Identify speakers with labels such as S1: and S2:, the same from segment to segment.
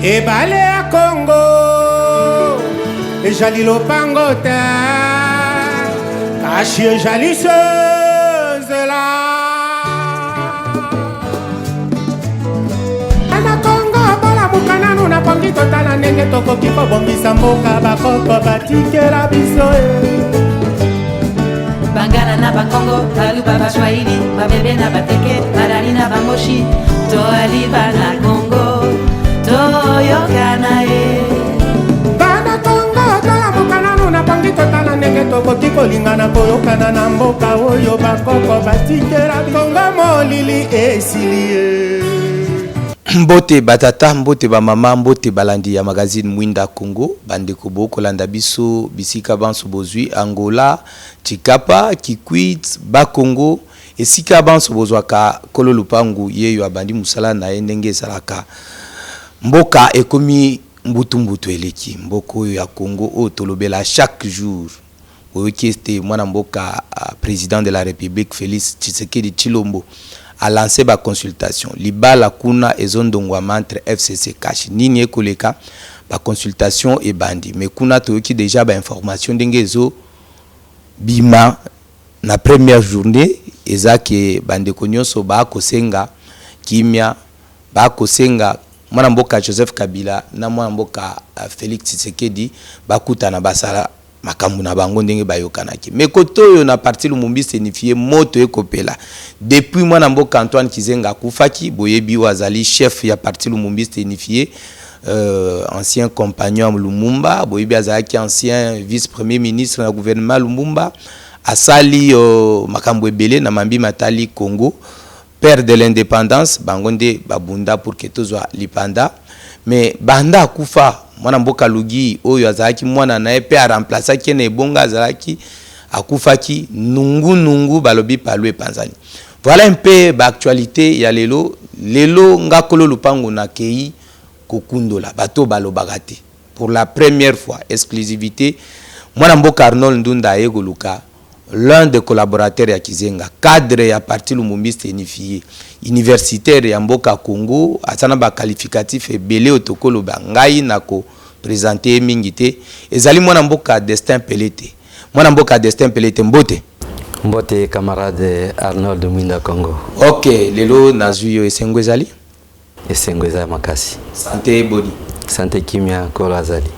S1: ebale ya Congo ejali lopango te kashi ejali sezela ana Congo bola mukananu na pongi totala ndenge tokoki kobongisa mboka bakoko batikela biso
S2: Bangana na Bakongo, Baluba Baswahili, Babebe na Bateke, Barari na Bamoshi, Toaliba na Congo, Toyokana
S1: Bana Congo, tola mukananu na pongi totala ndenge tokoki kolingana koyokana na mboka oyo bakoko batikela Congo molili esili
S3: Mbote batata, mbote ba mama, mbote balandi ya magazine Mwinda Congo, bande kubo kolanda biso bisika banso bozui Angola, Chikapa, Kikwit, Bakongo, esika banso bozwaka kolo lupangu yeyo abandi musala na ndenge salaka. Mboka ekomi mbutu eleki, mboko ya Congo o tolobela chaque jour. Oyekeste mwana mboka président de la République Félix Tshisekedi Tshilombo a lancé ba consultation libala kuna ezondongwama entre FCC cash nini ekoleka ba consultation et bandi mais kuna toyoki déjà ba information dengezo bima na première journée ezaki bande konyoso ba kosenga kimia ba kosenga mwana mboka Joseph Kabila na mwana mboka Félix Tshisekedi bakutana basala makambu na bango ndenge bayokanaki mais kotoyo na parti Lumumbi signifié moto ekopela depuis mwana mboka Antoine Kizenga kufaki boyebi wazali chef ya parti Lumumbi signifié ancien compagnon Lumumba boyebi azalaki ancien vice-premier ministre na gouvernement Lumumba asali makambu ebele na mambi matali Congo père de l'indépendance bangonde babunda pour que tozwa lipanda mais banda kufa mwana mboka Lugi oyo azalaki mwana na epe a remplacer ki na ebonga azalaki akufaki nungu balobi palwe panzani. Voilà un peu l'actualité ya lelo ngakolo lupango na kei kokundola bato balobagate pour la première fois exclusivité mwana mboka Arnold Ndunda egoluka l'un des collaborateurs ya Kizenga cadre ya parti Lumumbi signifié universitaire ya mboka Congo asana ba qualificatif ebele otokolo bangai nako présenter mingité ezali mwana mboka Destin Pelete
S4: mbote camarade Arnold Mwinda Congo.
S3: OK lelo nazuyo esengo ezali
S4: makasi
S3: santé body
S4: santé kimia kola azali.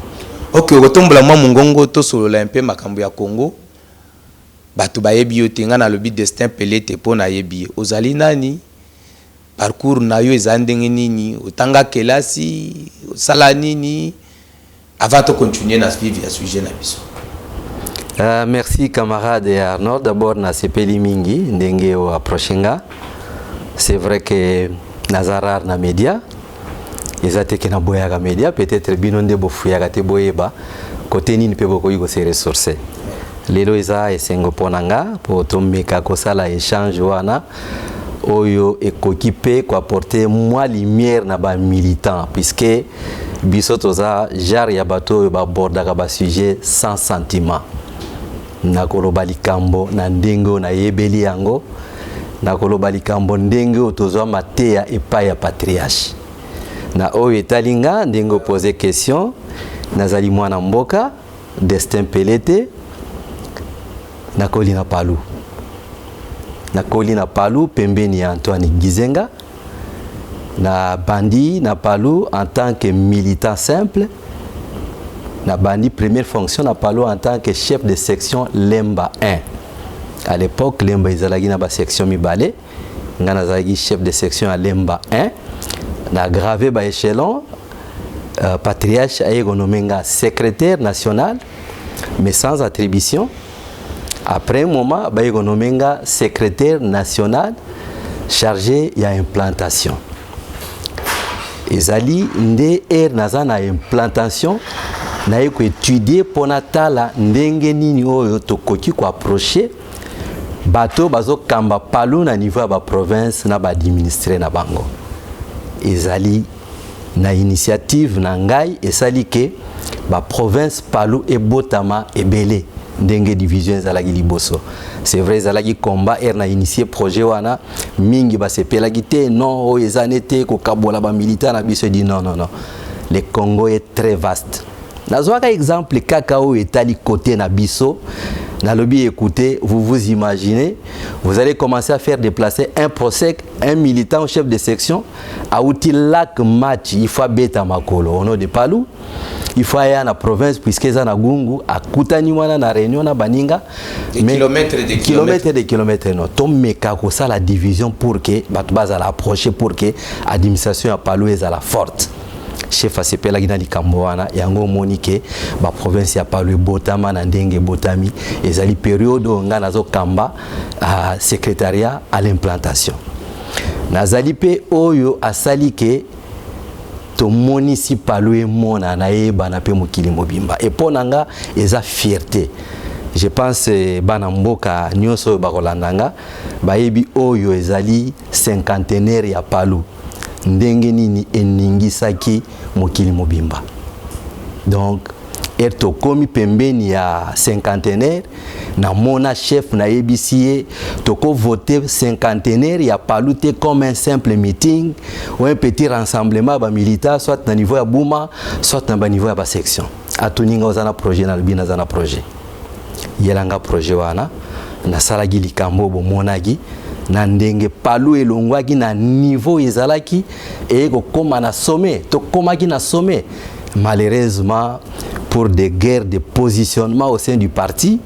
S3: OK otombola mwa mungongo to solola mpe makambo ya Congo batu bayebi yote nga na lobi Destin Pelete pona yebi ozali nani parcours na yo ezandenge nini otanga kelasi osala nini avant de continuer na suivi à sujet na biso.
S4: Merci camarade Arnold, d'abord na sepeli mingi ndenge o approchenga. C'est vrai que nazarar na média ezate ke na boyaga média peut-être binonde bofuyaga te boyeba côté nini pe boko yugo se ressources. Lelo eza esengo ponanga po tomeka kosala échange wana oyo ekokipe ko apporter moi lumière na ba militant puisque biso toza jar ya bato ba bordaka ba sujet sans sentiment na koloba likambo na ndengo na yebeli yango na koloba likambo ndengo tozwa mateya epai ya patriarche na oyo etalinga ndengo poser question nazali mwana mboka Destin Pelete na kolina palu pembeni ya Antoine Gizenga na bandi na palu en tant que militant simple na bandi première fonction na palu en tant que chef de section Lemba 1 à l'époque Lemba izalaki na ba section mibale nga nazalaki chef de section à Lemba 1 na gravé ba échelon patriarche ayegonomenga secrétaire national mais sans attribution. Après un moment, bayegonomenga secrétaire national chargé ya implantation. Ezali nde naza na implantation na yeko étudier ponatala ndenge nini oyo tokoki ko approcher bato bazo kamba palu na niveau ba province na ba administrer na bango. Ezali na initiative na ngai esali ke ba province palu ebotama ebele ndenge division zalaki liboso. C'est vrai zalaki combat na initié projet wana mingi ba sepelaki te non o ezanete ko kabola ba militant na biso dit non. le Congo est très vaste. Nazwaka exemple Kakao etali côté na biso. Na lobby, écoutez, vous vous imaginez, vous allez commencer à faire déplacer un prosec, un militant chef de section, à Outilak match, il faut bêta makolo, au nom de Palou, il faut aller à la province, puisque ça na Gungu, à Koutaniwana, na Réunion, na Baninga, kilomètres, non. Tom mekako ça la division pour que, Batbaz à l'approcher pour que l'administration à Palou est à la forte. Chef ACP la gina likamboana yango monike ba province ya Palu botama na ndenge botami ezali période nga nazo kamba secrétariat à l'implantation nazali pe oyo asali ke to municipal e mona na yeba na pe mokili mobimba et ponanga eza fierté. Je pense bana mboka nyonso ba kolandanga ba yebi oyo ezali cinquantenaire ya Palu ndenge nini eningisaki mokili mobimba. Donc erto komi pembeni ya cinquantenaire na mona chef na EBCA toko voter cinquantenaire ya Palute comme un simple meeting ou un petit rassemblement ba militaire soit na niveau ya Bouma soit na niveau ya ba section atuninga ozana projet na lubina zana projet yelanga projet wana na salagi likambo bo monagi na ndenge Palu elongwaki na niveau ezalaki et koma na sommet to komaki na sommet. Malheureusement pour des guerres de positionnement au sein du parti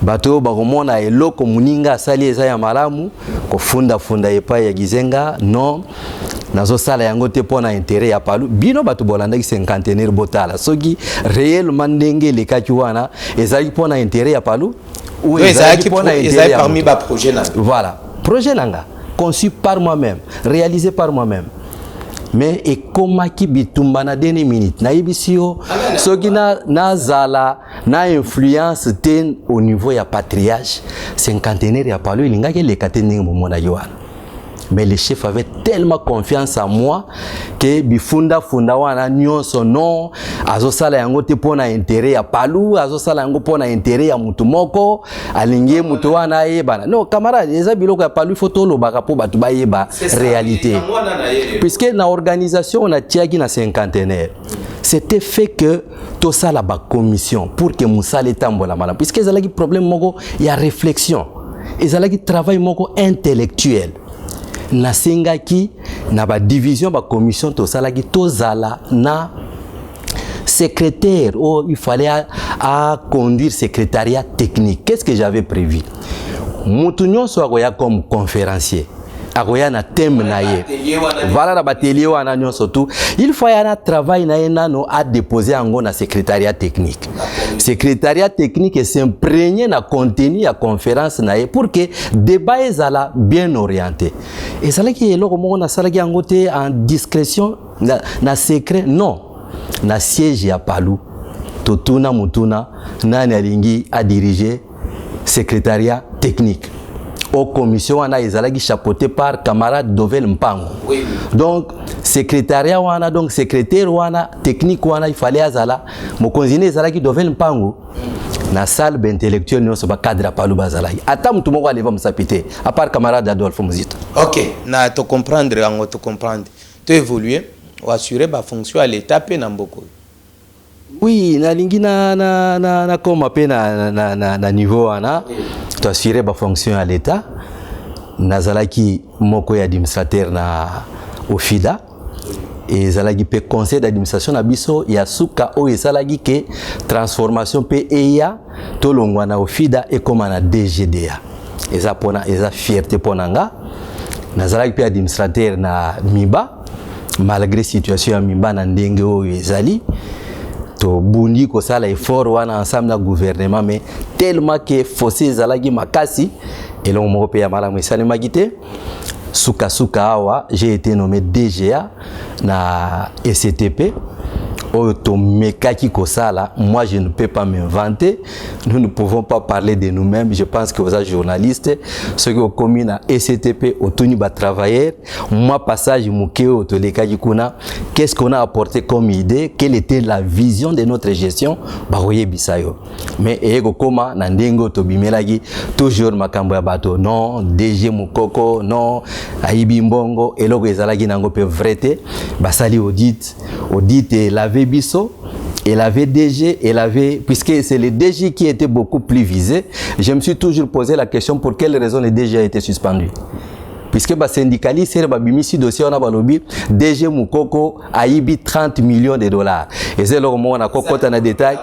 S4: bato bakomona eloko muninga sali eza ya malamu ko funda epa ya gizenga non nazo sala yango te pona intérêt ya Palu bino bato bolandaki cinquantenaire botala soki réellement ndenge le kaki wana ezali pona intérêt ya Palu ou ezali pona intérêt
S3: parmi ba projet na
S4: voilà. Projet nanga conçu par moi-même, réalisé par moi-même. Mais et comment qui bitumba na dernière minute na ibisio soki na zala na influence ten au niveau ya patriarche cinquantenaire ya Palu linga ke le kateninga momona yoana. Mais le chef avait tellement confiance en moi que bifunda wana nyonso non azosala yango te pona intérêt ya Palu azosala yango pona intérêt ya mutu moko alingie mutu wana yebana non camarade eza biloko ya Palu faut lobaka po batu bayeba réalité puisque na organisation on a tiaki na cinquantenaire c'était fait que tout ça la commission pour que musala tambola mala puisque ezalaki problème moko ya réflexion ezalaki travail moko intellectuel na sengaki na ba division ba commission to salaki to zala na secrétaire oh il fallait à conduire secrétariat technique. Qu'est-ce que j'avais prévu? Mutunyo so akoya comme conférencier akoya na thème na ye voilà na batelier wana nyonso tout il faut yana travail na nano à déposer ango na secrétariat technique. Secrétariat technique et s'imprégner na contenu ya conférence na ye pour que débat ezala bien orienté et ça là qui eloko moko na sala ki ango te en discrétion na secret non na siège ya Palu totuna mutuna nani alingi à diriger secrétariat technique aux commissions wana ezalaki chapeauté par camarade Dovel Mpango. Oui. Donc secrétariat wana donc secrétaire wana technique wana il fallait azala mokonzine ezalaki Dovel Mpango na salle intellectuelle nyonso ba cadre Palu bazalaki ata mutu moko aleva musapité à part camarade Adolphe Muzito.
S3: OK, na to comprendre ango to comprendre to évoluer ou assurer ba fonction à l'état pe na mboko.
S4: Oui, na lingi na koma pe na niveau wana to assurer ba fonction à l'état nazalaki moko ya administrateur na ofida et zalaki pe conseil d'administration na biso ya suka o ezalaki ke transformation pe eya to longwa na ofida e koma na DGDA eza pona eza fierté ponanga nazalaki pe administrateur na Miba malgré situation ya Miba na ndenge o ezali to bundi ko sala effort wana ensemble na gouvernement mais tellement que fossé zalagi makasi et l'on moko pe ya malamu esale magite suka awa j'ai été nommé DGA na SCTP Automekaki Kosala, moi je ne peux pas m'inventer. Nous ne pouvons pas parler de nous-mêmes. Je pense que vous êtes journalistes, ceux qui ont commis à ECTP, au Tony va travailler. Moi, passage Moukeo, au Tolekaki Kuna, qu'est-ce qu'on a apporté comme idée? Quelle était la vision de notre gestion? Baroye Bisayo. Mais Ego Koma, Nandengo, Tobimelagi, toujours Makambo Yabato, non, DG Moukoko, non, Aibi Mbongo, Elogo Ezalagi Nango pe vrete, Basali audit et l'avait Bisso, elle avait DG, elle avait, puisque c'est le DG qui était beaucoup plus visé, je me suis toujours posé la question pour quelle raison le DG a été suspendu. Puisque les syndicalistes, les dossier on a balobi, DG Moukoko a ibi 30 millions de dollars. Et c'est le moment où on a cocoté en détail,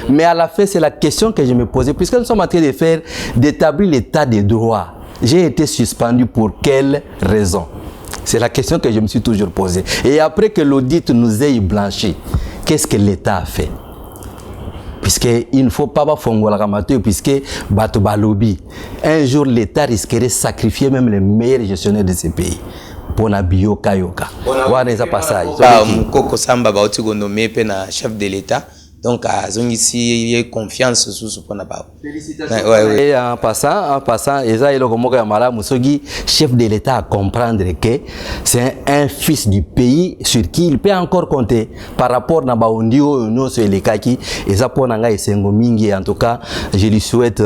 S4: mais à la fin, c'est la question que je me posais, puisque nous sommes en train de faire, d'établir l'état des droits. J'ai été suspendu pour quelle raison? C'est la question que je me suis toujours posée. Et après que l'audit nous ait blanchi, qu'est-ce que l'État a fait? Puisqu'il ne faut pas faire ramateur, puisque Bato Balobi, un jour l'État risquerait de sacrifier même les meilleurs gestionnaires de ces pays. Pour la bio Kayoka. Voilà les passages.
S3: Koko Samba ba oti nommé pena chef de l'État. Donc à zone ici il y a confiance sous ce qu'on a pas.
S4: Félicitations. Ouais. Et en passant, Eza Eloko Moka Mala Musogi, chef de l'État, à comprendre que c'est un fils du pays sur qui il peut encore compter par rapport à Baondio no sur les kaki Eza Ponanga et Sengo Mingi. En tout cas, je lui souhaite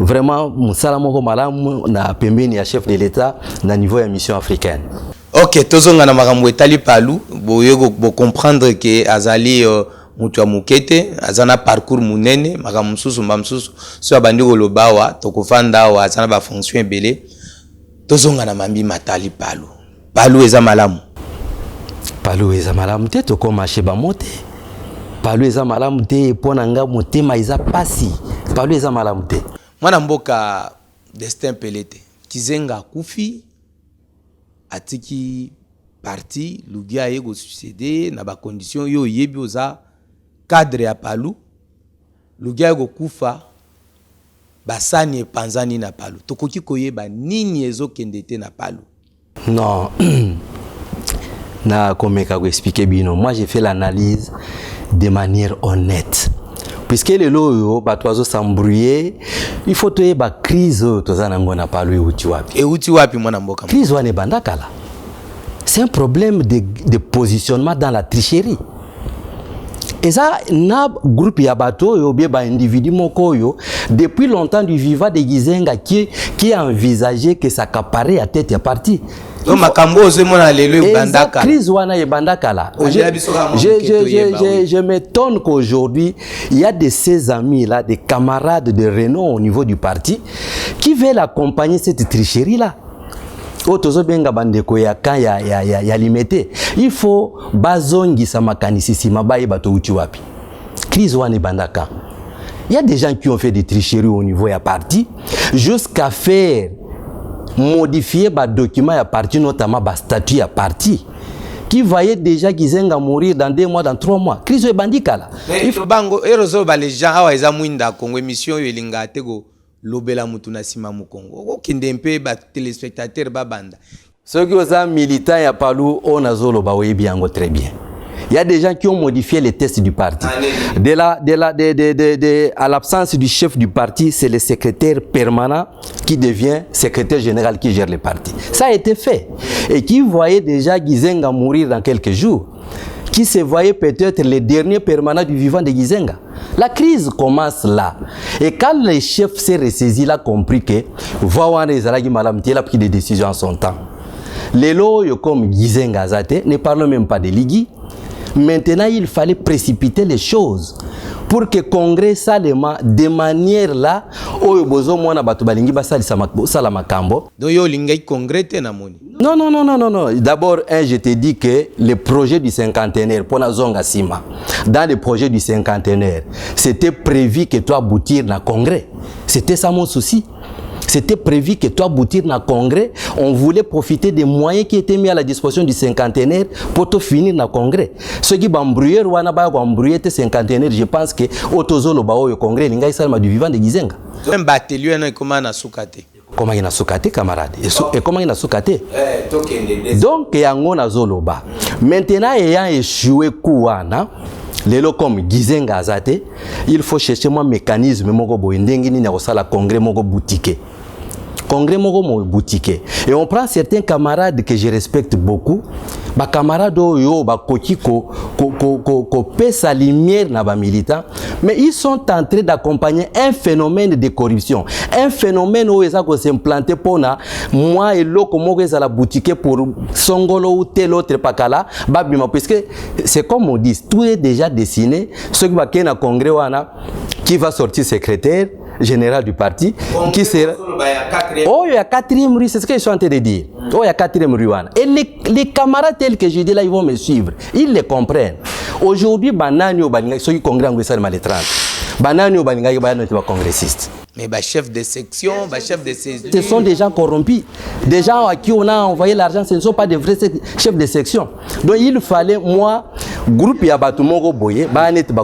S4: vraiment Moussala Moko Mala na pembeni ya chef de l'État na niveau de mission africaine.
S3: OK, tozonga na makambo etali palu, boyego bo comprendre que azali mutu mukete azana parcours munene makamususu mbamsusu so abandi kolobawa tokofanda wa azana ba fonction ebele tozonga na mambi matali palu eza malamu
S4: te tokoma sheba mote palu eza malamu te pona nga motema eza pasi palu eza malamu te
S3: mwana mboka Destin Pelete Kizenga kufi atiki parti lugia yego succéder na ba condition yo yebi oza cadre ya palu lugia go kufa basani epanzani na palu tokoki koyeba nini ezokende te na palu.
S4: Non na komeka ko expliquer bino, moi j'ai fait l'analyse de manière honnête puisque les loyo batwazo s'embrouiller il faut toyeba crise tozana ngona palu uti wapi
S3: mwana mboka
S4: crise wane bandakala c'est un problème de positionnement dans la tricherie. Et ça, na groupe ya bato yo bien ba individu moko yo depuis longtemps du vivant de Gizenga qui a envisagé que ça accaparait à tête ya parti.
S3: Donc makambo ze mona lelo bandaka.
S4: Crise wana e bandaka. Je m'étonne qu'aujourd'hui il y a de ses amis là, des camarades de renom au niveau du parti qui veulent accompagner cette tricherie là. Benga bandeko ya kan ya limité. Il faut bazongi sa makanisisi mabaye bato uti wapi. Crise wane bandaka. Il y a des gens qui ont fait des tricheries au niveau ya parti jusqu'à faire modifier ba document ya parti, notamment ba statut ya parti qui voyait déjà Gizenga mourir dans 2 mois, dans 3 mois. Crise e bandika là.
S3: Il faut bango erozo ba les gens awa eza mwinda Congo émission yo elinga teko lobela mutu na sima mu Congo okende mpe ba téléspectateurs ba banda
S4: ceux qui sont militants ya palu on azolo ba webi yango très bien. Il y a des gens qui ont modifié les tests du parti. À l'absence du chef du parti, c'est le secrétaire permanent qui devient secrétaire général qui gère le parti. Ça a été fait. Et qui voyait déjà Gizenga mourir dans quelques jours, qui se voyait peut-être le dernier permanent du vivant de Gizenga. La crise commence là. Et quand le chef s'est ressaisi, il a compris que il a pris des décisions en son temps. Les lois comme Gizenga Zate, ne parlons même pas de Ligi. Maintenant, il fallait précipiter les choses pour que le Congrès salema de manière là, oyo bozo mwana batu balingi basali sala makambo.
S3: Donc yo lingay congrès te na moni.
S4: Non. D'abord, je te dis que le projet du cinquantenaire pour la zonga sima, dans le projet du cinquantenaire, c'était prévu que toi aboutir na congrès. C'était ça mon souci. C'était prévu que toi aboutir dans le congrès, on voulait profiter des moyens qui étaient mis à la disposition du cinquantenaire pour tout finir dans le congrès. Ceux qui bambrouillent, le cinquantenaire, je pense que autozolo bao le congrès, l'inga isalma du vivant de Gizenga.
S3: Même batelu na comment na sukate.
S4: Comment il a soukate, camarade? Et comment il a soukate? Donc, il y a un zoloba. Maintenant, ayant échoué Kouana, lelo comme Gizenga Azate, il faut chercher un mécanisme moko boyendengi ni na la congrès moko boutique. Congrès moko boutique. Et on prend certains camarades que je respecte beaucoup, ba camarades yo ba kokiko ko pèse sa lumière na ba militants, mais ils sont en train d'accompagner un phénomène de corruption, un phénomène où ils ont s'implanté pour na moi et l'autre comment ils à la boutique pour songolo ou tel autre pakala babima, parce que c'est comme on dit, tout est déjà dessiné. Ce qui va qu'il y a un congrès qui va sortir secrétaire général du parti, qui sera... Oh, il y a 4e rue, c'est ce qu'ils sont en train de dire. Oh, il y a 4e rue. Et les camarades tels que je dis là, ils vont me suivre. Ils les comprennent. Aujourd'hui, Bananio Balinga, ceux qui congrès en Guessar Malé 30. Bananio Balinga, ils sont congressistes.
S3: Mais bah, chef de section, bah, chef de cellule.
S4: Ce sont des gens corrompus. Des gens à qui on a envoyé l'argent, ce ne sont pas des vrais chefs de section. Donc il fallait, moi, groupe Yabatumoro Boye,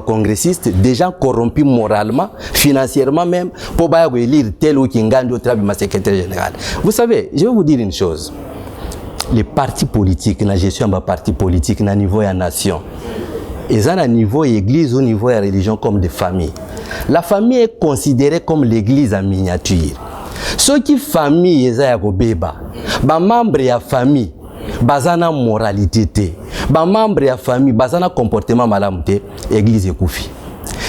S4: congressistes, des gens corrompus moralement, financièrement même, pour élire tel ou qui gagne au travail ma secrétaire général. Vous savez, je vais vous dire une chose. Les partis politiques, la gestion des partis politiques, à niveau de la nation, ils ont un niveau église, au niveau de la religion comme des familles. La famille est considérée comme l'église en miniature. Ceux qui famille ils ont bébé, ba membre de la famille, bazana moralité, ba membre de la famille, bazana comportement malamute, église est koufi.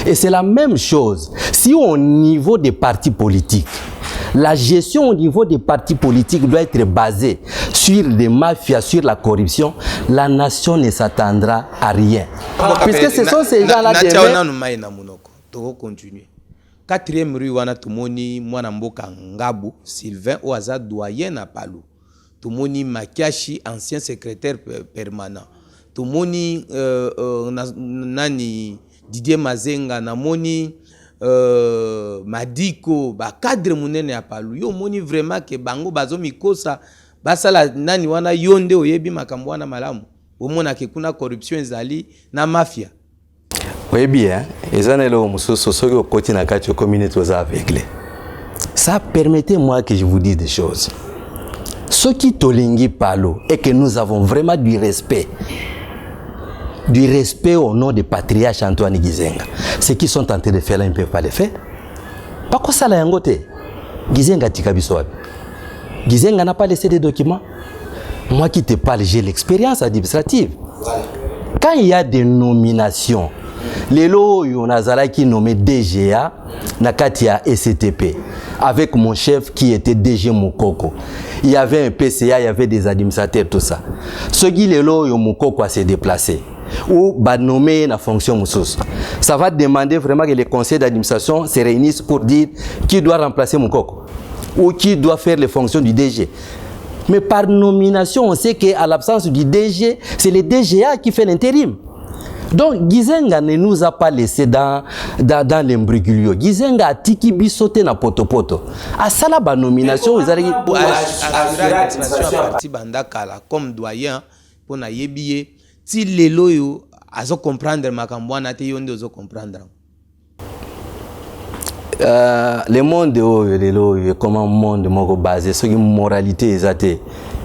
S4: Et c'est la même chose. Si au niveau des partis politiques, la gestion au niveau des partis politiques doit être basée sur les mafias, sur la corruption, la nation ne s'attendra à rien. Puisque ce sont ces gens-là
S3: qui continuer. 4e rue wana tumoni mwana mboka Ngabu Sylvain Oaza doyen na Palu. Tumoni Makiashi ancien secrétaire permanent. Tumoni nani Didier Mazenga namoni Madiko ba cadre munene ya Palu. Yo moni vraiment que bango bazo mikosa basala nani wana yonde oyebi makambo wana malamu. Omona ke kuna corruption ezali na mafia.
S4: Oui bien, ça permettez-moi que je vous dise des choses. Ce qui tolingi palo et que nous avons vraiment du respect au nom du patriarche Antoine Gizenga. Ce qu'ils sont en train de faire là, ils ne peuvent pas le faire. Pas quoi ça là yangote. Gizenga tikabisoab. Gizenga n'a pas laissé des documents. Moi qui te parle, j'ai l'expérience administrative. Quand il y a des nominations, les lots, on a qui nommé DGA, Nakatia SCTP, avec mon chef qui était DG Mokoko. Il y avait un PCA, il y avait des administrateurs, tout ça. Ce qui les lots, Mokoko s'est déplacé. Ou va nommer la fonction Moussous. Ça va demander vraiment que les conseils d'administration se réunissent pour dire qui doit remplacer Mokoko ou qui doit faire les fonctions du DG. Mais par nomination, on sait qu'à l'absence du DG, c'est le DGA qui fait l'intérim. Donc, Gizenga ne nous a pas laissé dans l'embruglio. Gizenga a tiki bisoté na poto. À ça, la nomination, ils arrivent pour
S3: parti bandakala comme doyen pour na yebiye. Si les loyaux, azo comprendre makambwana te yonde ozo comprendre.
S4: Le monde est comme un monde basé sur une moralité et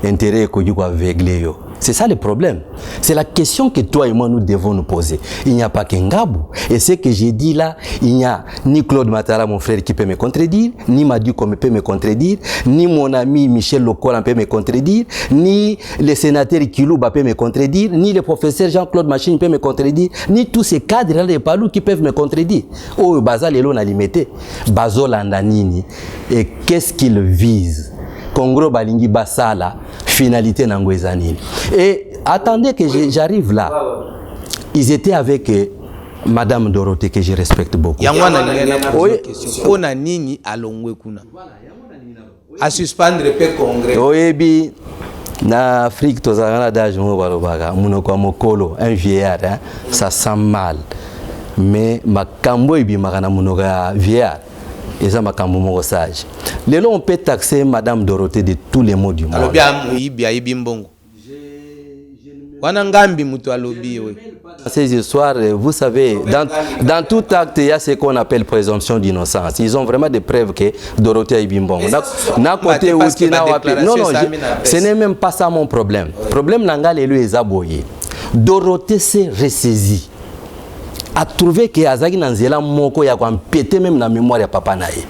S4: intérêt que vous avez. C'est ça le problème. C'est la question que toi et moi nous devons nous poser. Il n'y a pas qu'un Ngabou. Et ce que j'ai dit là, il n'y a ni Claude Matara, mon frère, qui peut me contredire, ni Madu qui peut me contredire, ni mon ami Michel Locola peut me contredire, ni le sénateur Kilouba peut me contredire, ni le professeur Jean-Claude Machine peut me contredire, ni tous ces cadres-là de Palou qui peuvent me contredire. Oh, Bazal et l'on a limité. Bazol Andanini. Et qu'est-ce qu'il vise? Congro Balingi Basala, finalité Nangwezanine. Et attendez que j'arrive là. Ils étaient avec Madame Dorothée, que je respecte beaucoup.
S3: On a nini à Longwekuna. À suspendre le congrès.
S4: Oui, na Afrique, tous les gens qui un vieillard, ça sent mal. Mais ma cambo ibi magana munoga vieillard. Et ça m'a cambo mon sage. Les on peut taxer Madame Dorothée de tous les mots du monde.
S3: Alors bien,
S4: Ces histoires, vous savez, dans tout acte, il y a ce qu'on appelle présomption d'innocence. Ils ont vraiment des preuves que Dorothée a Ibimbongo. Non, ce n'est même pas ça mon problème. Le problème, c'est que lui est aboyé. Dorothée s'est ressaisie, a trouvé que Azaki Nanzela Moko ya pété même la mémoire de papa nae.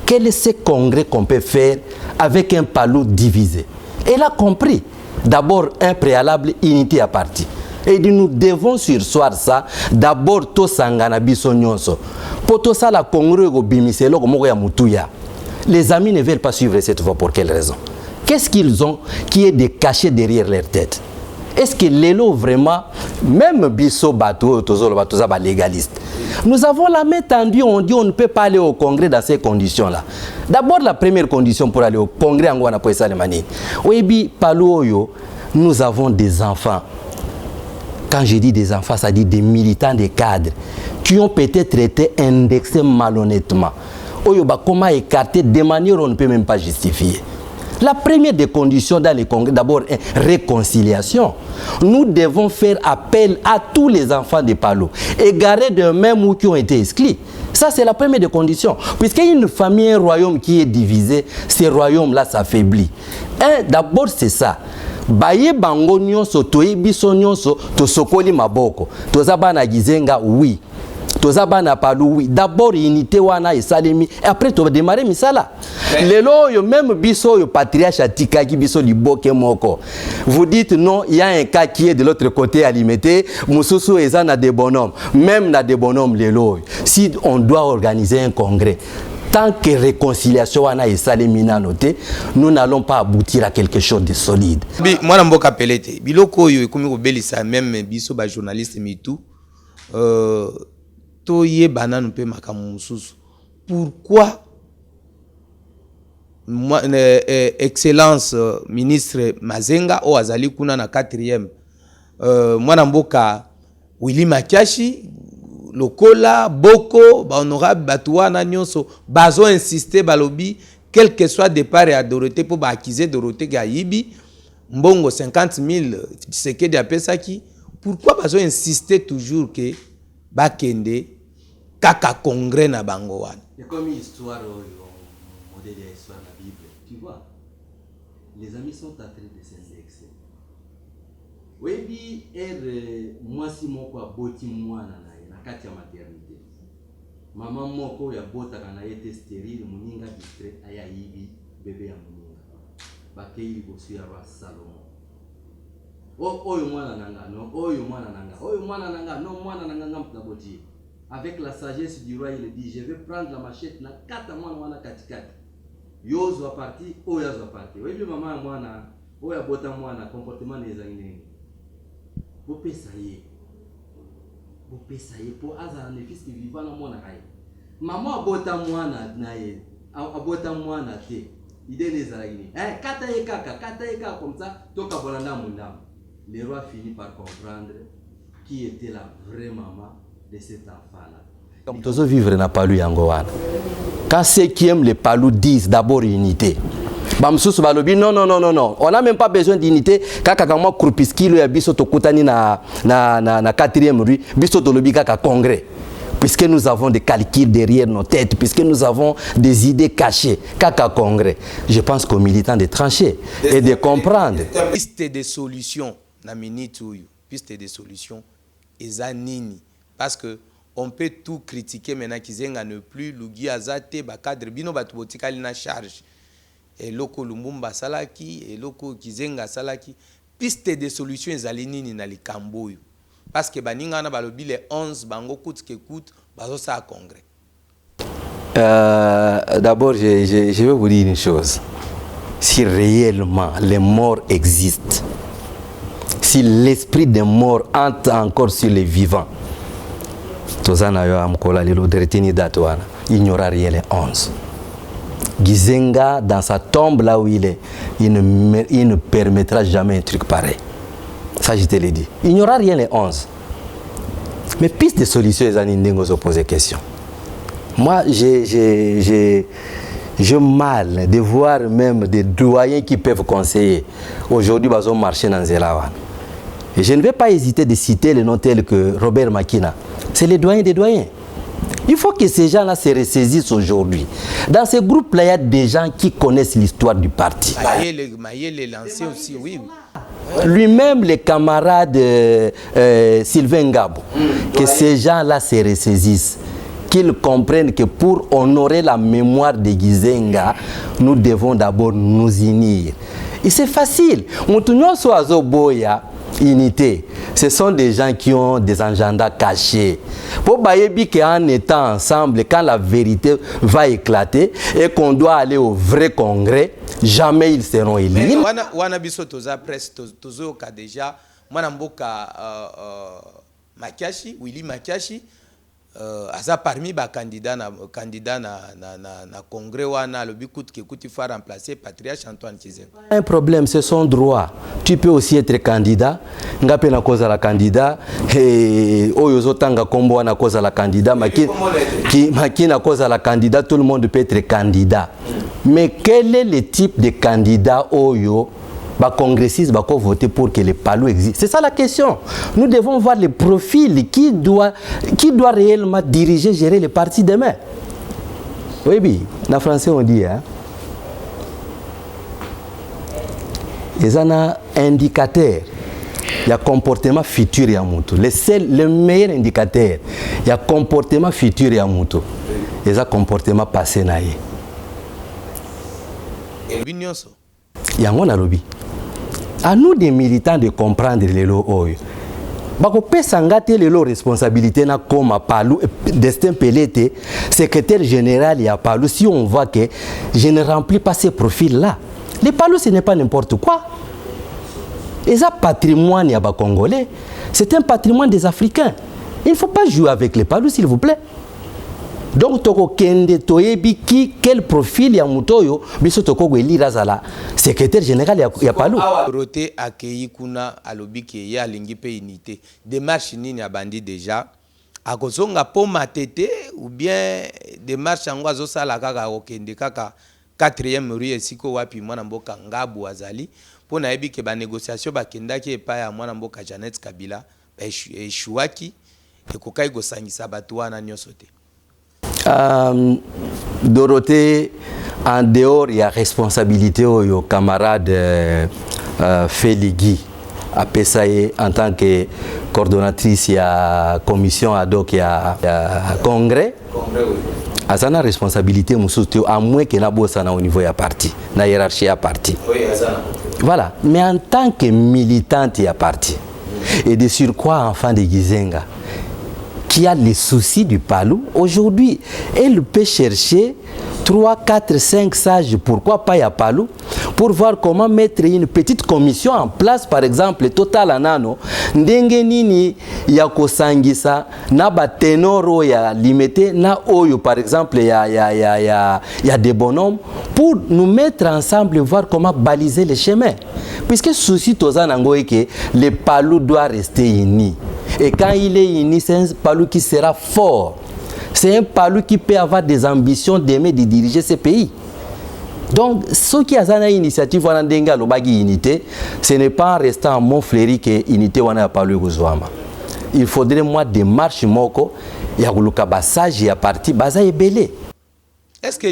S4: Quel est ce congrès qu'on peut faire avec un palou divisé? Elle a compris. D'abord, un préalable, unité à parti. Et dit, nous devons sursoir ça. D'abord, to sangana biso nyonso. Pour tout ça, la congrès go bimiselo go moko ya mutuya. Les amis ne veulent pas suivre cette voie pour quelle raison? Qu'est-ce qu'ils ont qui est de caché derrière leur tête? Est-ce que l'élo vraiment, même biso bateau, tozo ba légaliste? Nous avons la main tendue, on dit on ne peut pas aller au congrès dans ces conditions-là. D'abord, la première condition pour aller au congrès, oui, nous avons des enfants. Quand je dis des enfants, ça dit des militants, des cadres, qui ont peut-être été indexés malhonnêtement. Comment écarter de manière on ne peut même pas justifier. La première des conditions dans les congrès, d'abord, réconciliation. Nous devons faire appel à tous les enfants de Palo, égarés de même ou qui ont été exclus. Ça, c'est la première des conditions. Puisqu'il y a une famille, un royaume qui est divisé, ce royaume-là s'affaiblit. D'abord, c'est ça. Baye bango nyonso, toye biso nyonso, to sokoli maboko. Tozaba na gizenga, oui. Tozaba na Palu, oui. D'abord, unité wana et salemi. Et après, tu vas démarrer misala. Lelo, yo même biso, yo patriarche atika ki biso liboke moko. Vous dites non, il y a un cas qui est de l'autre côté à limiter. Moussousou et na des bonhommes. Même na des bonhommes, lelo. Si on doit organiser un congrès, tant que réconciliation wana et salemi na noté, nous n'allons pas aboutir à quelque chose de solide.
S3: Moi, je suis appelé. Biloko, yo, comme vous belisa même biso, ba journaliste, mais tout. Pourquoi Excellence ministre Mazenga o azali kuna na 4e mwana mboka Willy Makiashi lokola boko ba honorable batuana nyonso bazo insister balobi quel que soit départ à Dorothée pour ba accuser Dorothée Gayibi mbongo 50 000 Tshisekedi apesaki. Pourquoi bazo insister toujours que bakende kaka congrès na bango wana?
S4: C'est comme histoire modèle de l'histoire de la Bible. Tu vois, les amis sont en train de s'indexer. Oui, bi moi si moko aboti mwana na kati ya maternité. Maman moko ya bota kana été stérile muninga distrait aya yibi bébé ya muninga. Bakei bosu ya roi Salomon. Oyo mwana nanga no, oyo mwana nanga no, mwana nanga mtaboti. Avec la sagesse du roi, il dit, je vais prendre la machette, na kata mwana katikati. Yozo a parti, oyazo a parti. Oui, maman mwana, oya bota mwana, comportement des aïnés. Bopé ça y est, pour azar ne fils qui vivant na mwana haye. Maman bota mwana naye, abota mwana te. Idée les aïnés. Kata ye kaka comme ça, toka bolanda mundam. Le roi finit par comprendre qui était la vraie maman de cet enfant-là. Comme tous vivre na Palu yangoana. Quand ceux qui aiment les Palus disent d'abord unité. Bamsous balobi non. On n'a même pas besoin d'unité. Kaka kama krupiskilo ya biso tokutani na 4e rue, biso tolobi kaka congrès. Puisque nous avons des calculs derrière nos têtes, puisque nous avons des idées cachées, kaka congrès. Je pense qu'aux militants de trancher et de comprendre.
S3: Piste des solutions na minute piste des solutions ezanini. Parce que on peut tout critiquer maintenant Kizenga ne plus Lugi Azate ba cadre bino batubotika lina charge et loko Lumbumba salaki et loko Kizenga salaki piste de solutions ezalini ni na likambo yo parce que baninga na balobi les 11 bango coûte que coûte bazo ça congrès.
S4: D'abord je vais vous dire une chose. Si réellement les morts existent, si l'esprit des morts entre encore sur les vivants, il n'y aura rien les 11. Gizenga, dans sa tombe là où il est, il ne permettra jamais un truc pareil. Ça, je te l'ai dit. Il n'y aura rien les 11. Mais piste de solution, les Anindengo se posent des questions. Moi, j'ai mal de voir même des doyens qui peuvent conseiller. Aujourd'hui, ils ont marché dans Zelawan. Et je ne vais pas hésiter de citer le nom tel que Robert Makina. C'est les doyens des doyens. Il faut que ces gens-là se ressaisissent aujourd'hui. Dans ce groupe-là, il y a des gens qui connaissent l'histoire du parti.
S3: Maïe les lancés aussi, oui.
S4: Lui-même, les camarades Sylvain Ngabo, que ces gens-là se ressaisissent, qu'ils comprennent que pour honorer la mémoire de Gizenga, nous devons d'abord nous unir. Et c'est facile. Unité. Ce sont des gens qui ont des agendas cachés. Pour Bayebi qu'en étant ensemble, quand la vérité va éclater et qu'on doit aller au vrai congrès, jamais ils seront élus.
S3: Wana biso toza presse tozo ka déjà mwana mboka Makiashi, Willy Makiashi aza parmi ba candidat na congrès wana le bikut que kuti fa remplacer patriarche Antoine Chizenga.
S4: Un problème, c'est son droit. Tu peux aussi être candidat, ngape na koza la candidat et oyozo tanga kombo na koza la candidat maki na koza la candidat, tout le monde peut être candidat. Mais quel est le type de candidat oyo les congressistes vont voter pour que les PALU existent? C'est ça la question. Nous devons voir le profil qui doit réellement diriger, gérer les partis demain. Oui, oui, en français on dit, hein, ils ont un indicateur. Il y a comportement futur et amuto. Le meilleur indicateur, il y a comportement futur et amuto. Il y a comportement passé naïe. Il y a un lobby. À nous des militants de comprendre les lois. Bako pesa ngate les lois responsabilités na comme Palu Destin Pelete secrétaire général ya Palu. Si on voit que je ne remplis pas ces profils là, les Palu ce n'est pas n'importe quoi. Et ça patrimoine ya ba Congolais, c'est un patrimoine des Africains. Il ne faut pas jouer avec les Palu s'il vous plaît. Donc toko kende toyebi quel profil ya mutoyo biso toko gwelira zala secrétaire général ya Palu.
S3: Roté accueilli kuna alobi ke ya lingi pe unité. Démarche nini ya bandi déjà akozonga po matete ou bien démarche ngwa zo sala kaka okende kaka 4e rue esiko wapi mwana mboka Ngabu azali po na yebi ke ba négociation ba kendaki epa ya mwana mboka Janet Kabila ba eshuaki ekokai go sangisa batu wana nyonso te.
S4: Dorothée, en dehors, il y a responsabilité au camarade Félix à Pessaye en tant que coordonnatrice, il y a commission ad hoc, il y a congrès. Il y a une responsabilité, à moins qu'il y ait au niveau de la parti, de la hiérarchie de la parti. Voilà. Mais en tant que militante, il y a parti. Et de surcroît, enfant de Gizenga, qui a les soucis du Palu, aujourd'hui, elle peut chercher 3, 4, 5 sages, pourquoi pas à Palu, pour voir comment mettre une petite commission en place, par exemple, Total Anano, ndenge nini ya kosangisa, na ba tenoro ya limité, na oyo, par exemple, ya des bonhommes, pour nous mettre ensemble et voir comment baliser les chemins. Puisque souci Tozan Angoé que le Palu doit rester uni. Et quand il est uni, c'est un Palu qui sera fort. C'est un Palu qui peut avoir des ambitions d'aimer de diriger ce pays. Donc, ceux qui ont une initiative, unité, ce n'est pas en restant en Montfleury que l'unité wana Palu Gouzouama. Il faudrait moi des marches moko, yaguluka basage ya parti baza ebele.
S3: Est-ce que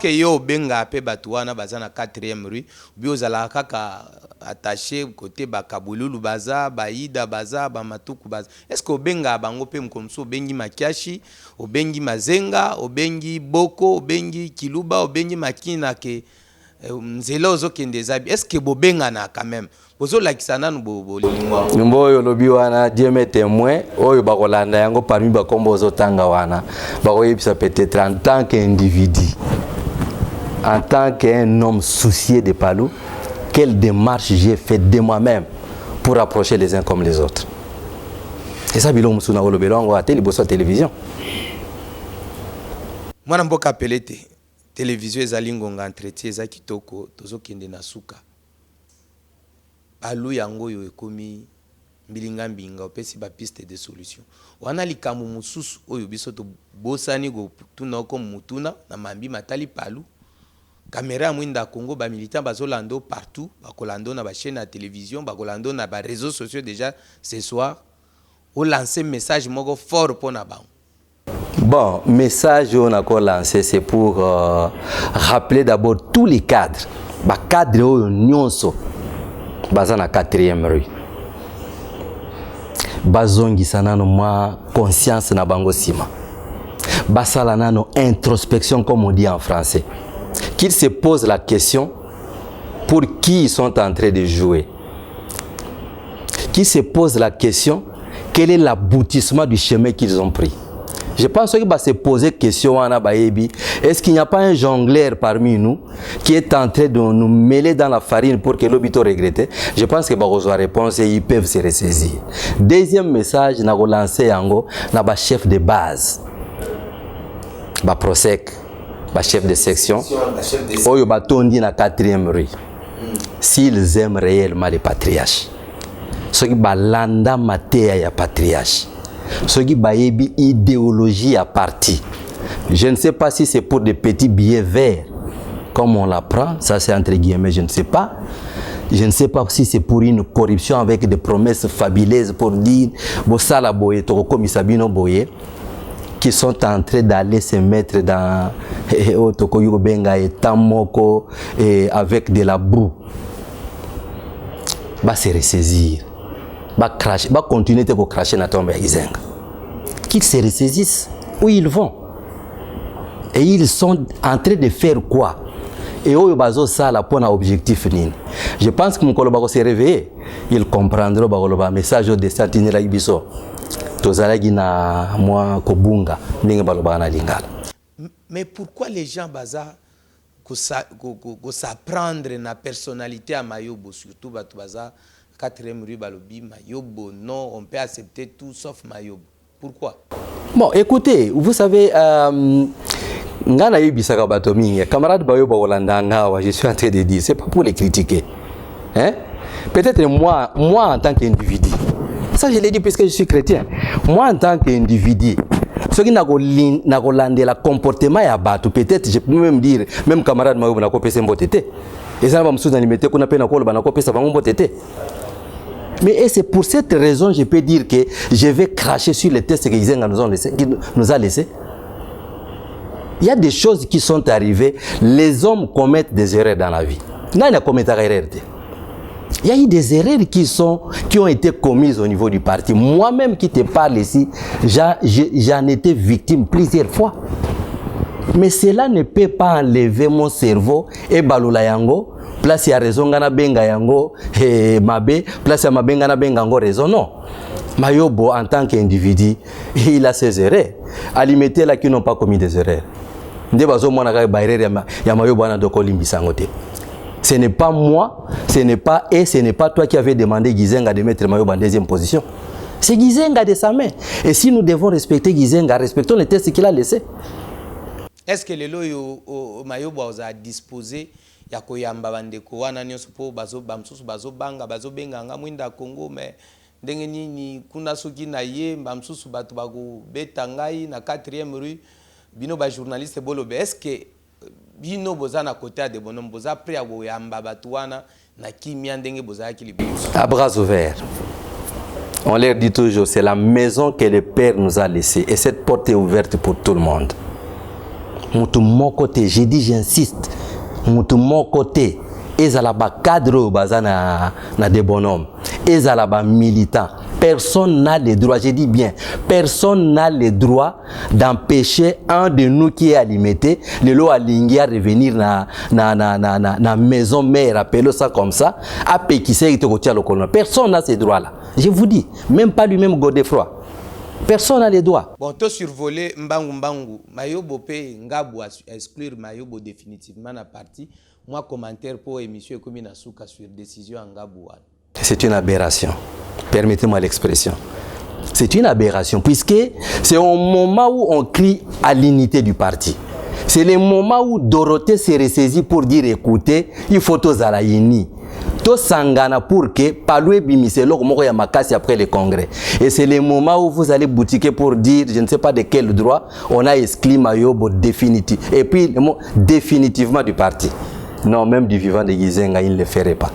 S3: yo benga pe batuana bazana 4e rue biozala kaka attaché côté bakabululu baza baida baza bamatuku baza. Est-ce que benga bango pe mkomso bengi Makiashi obengi Mazenga obengi Boko obengi Kiluba obengi Makina ke nzela ozokende zabi. Est-ce que bobenga na quand même bozo lakisana bolingwa
S4: mboyo lobi wana Dieu m'est témoin oyo bakolanda yango parmi bakombo ozotanga wana bakoyebisa peut-être en tant qu'individu, en tant qu'un homme soucié de Palu, quelle démarche j'ai fait de moi-même pour approcher les uns comme les autres. Et ça bilo musuna olobelo ngo ateli boso télévision
S3: mwana mboka pelete télévision ezali ngonga entretien eza kitoko tozokende na suka Palu yango yo ekomi mbilinga mbinga opesi ba piste de solution wana likamu mususu oyo biso to bosani go tuna ko mutuna na mambi matali Palu caméra mwinda Congo ba militant bazolando partout bakolando na ba chaîne à télévision bakolando na ba réseaux sociaux déjà ce soir au lancer message moko fort pour na bango.
S4: Bon, message on a encore lancé, c'est pour rappeler d'abord tous les cadres. Les cadres nyonso baza na 4e rue bazongisa nano mwa conscience na bango sima basala nano introspection comme on dit en français, qu'ils se posent la question pour qui ils sont en train de jouer, qu'ils se posent la question quel est l'aboutissement du chemin qu'ils ont pris. Je pense qu'il va se poser question est-ce qu'il n'y a pas un jongleur parmi nous qui est en train de nous mêler dans la farine pour que l'obito regrette? Je pense que la réponse et ils peuvent se ressaisir. Deuxième message, na relancé yango na ba chef de base, ba prosec, ba chef de section, oyo ba tondi na 4e rue. S'ils aiment réellement les patriarches, ceux qui balanda matéa ya patriarche, ceux qui bayebi idéologie à parti. Je ne sais pas si c'est pour des petits billets verts, comme on l'apprend, ça c'est entre guillemets, je ne sais pas. Je ne sais pas si c'est pour une corruption avec des promesses fabuleuses pour dire Bossala Boye, Toko Misabino Boye, qui sont en train d'aller se mettre dans Toko Yobenga et Tamoko avec de la boue. Va se ressaisir. Va cracher, va continuer de cracher dans tombe Gizenga. Qu'ils se ressaisissent où ils vont. Et ils sont en train de faire quoi? Et où ils ça la point objectif nini. Je pense que mon collègue va se réveiller. Ils comprendront le message de Santini Lagibiso. Tozalagi na moi kobunga ninge baloba na lingala.
S3: Mais pourquoi les gens baza s'apprendre na personnalité à Mayobo, surtout batu baza 4e rue balobi Mayobo, non, on peut accepter tout sauf Mayobo. Pourquoi?
S4: Bon, écoutez, vous savez, ngana yibisaka bato mingi, camarade Bayobo Holanda ngawa, je suis en train de dire, c'est pas pour les critiquer. Hein? Peut-être moi en tant qu'individu, ça je l'ai dit puisque je suis chrétien, moi en tant qu'individu, ce qui n'a pas la comportement ya bato, peut-être je peux même dire, même camarade Mayobo n'a pas payé mbotete. Et ça va me soutenir qu'on a peine à quoi le banako ça va mbotete. Mais c'est pour cette raison je peux dire que je vais cracher sur les tests que Gizenga nous a laissés. Il y a des choses qui sont arrivées. Les hommes commettent des erreurs dans la vie. Il y a eu des erreurs qui ont été commises au niveau du parti. Moi-même qui te parle ici, j'en étais victime plusieurs fois. Mais cela ne peut pas enlever mon cerveau et balola yango. Place ya raison ngana benga yango mabe, place ya mabenga na benga yango raison non. Mayobo en tant qu'individu, il a ses erreurs. Alimenter là qui n'ont pas commis des erreurs. Nde bazo mona ka ba erreur ya Mayobo na doko limbisango te. Ce n'est pas moi, ce n'est pas toi qui avait demandé Gizenga de mettre Mayobo en 2e position. C'est Gizenga de sa main. Et si nous devons respecter Gizenga, respectons les tests qu'il a laissés.
S3: Est-ce que les lois Mayobo a disposé ya koyamba bandeko wana nyonso po bamsusu bazobanga bazobenga nga mwinda Congo mais ndenge nini kuna soki na ye bamsusu bato bakobeta ngai na 4e rue bino ba journaliste bolobe est-ce que bino boza na côté de bonhomme boza prêt à koyamba bato wana na kimia ndenge boza ki libiso
S4: à bras ouverts. On leur dit toujours c'est la maison que le Père nous a laissée et cette porte est ouverte pour tout le monde. Mon côté, j'ai dit j'insiste. Mon côté, ezalaba cadre bazana na des bonhommes, ezalaba militant. Personne n'a le droit, je dis bien, personne n'a le droit d'empêcher un de nous qui est alimenté, le lot alingi à revenir na maison mère, appelez ça comme ça, à pékisser te kotia le colon. Personne n'a ces droits-là. Je vous dis, même pas lui-même Godefroy. Personne n'a les droits.
S3: Bon, tu survolé Mbangu. Mayobo pe Ngabu exclure Mayobo définitivement la partie. Moi, commentaire pour émission comme une souka sur décision Ngabu.
S4: C'est une aberration. Permettez-moi l'expression. C'est une aberration puisque c'est au moment où on crie à l'unité du parti. C'est le moment où Dorothée s'est ressaisie pour dire écoutez, il faut tous à la uni. To sangana pour que Palou et Bimiselo moko ya makasi après le congrès. Et c'est le moment où vous allez boutiquer pour dire je ne sais pas de quel droit on a exclu Mayobo définitif. Et puis le mot définitivement du parti. Non, même du vivant de Gizenga, il ne le ferait pas.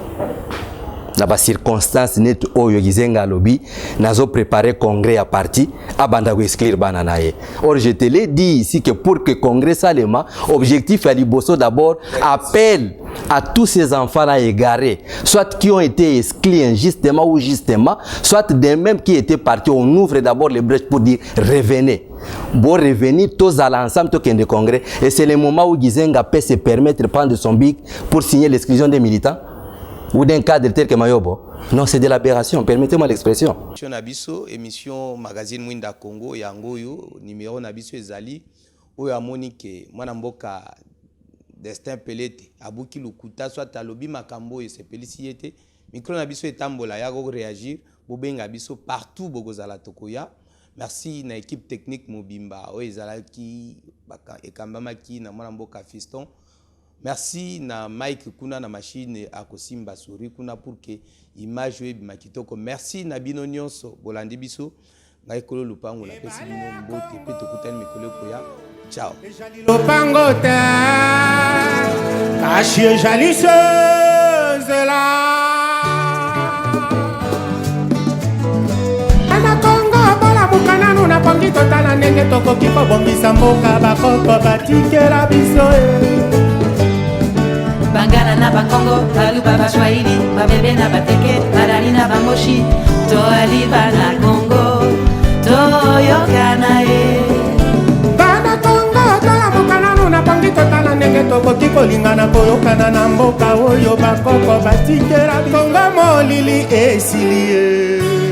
S4: na ba circonstance net oyo gizenga lobby nazo préparer congrès à parti abanda ko exclure bana naye. Or je te l'ai dit ici que pour que congrès salema objectif à liboso d'abord appelle à tous ces enfants là égarés, soit qui ont été exclus injustement ou justement, soit des mêmes qui étaient partis. On ouvre d'abord les brèches pour dire revenez. Bon revenir tous à l'ensemble tout de congrès et c'est le moment où Gizenga peut se permettre de prendre son bic pour signer l'exclusion des militants ou d'un cadre tel que Mayobo. Non, c'est de l'aberration, permettez-moi l'expression.
S3: Nabiso, émission magazine Mwinda Congo, Yangoyo, numéro Nabiso Ezali, où ya Monique, Mwanamboka, Destin Pelete, Abuki Lukuta, soit Talobi Makambo et ses peliciétés, Micro Nabiso et Tambola, Yago réagir, Bobenga Nabiso partout, Bogozala Tokoya. Merci na équipe technique Mobimba, Oezalaki, Ekambamaki, na Mwanamboka Fiston. Merci na Mike Kuna na machine à Kosimba Souri Kuna pour que image web makitoko. Merci na bino nyonso bolandi biso ngai kolo lupango la pesi bino mbote pe tokutani mikolo koya. Ciao.
S1: Lupango te kashi jaliseuse la ana Congo bola mukana nuna pongi totala ndenge tokoki kobongisa mboka bakoko batikela biso
S2: Bangala na Bakongo, Baluba Bashwaili, Babebe na Bateke, Barari na Bamoshi, To Aliba na Congo, To Yokana e.
S1: Bana Congo, Tola Mukana nuna pongi totala ndenge tokoki kolingana koyokana na mboka oyo bakoko batikela Congo molili esilie.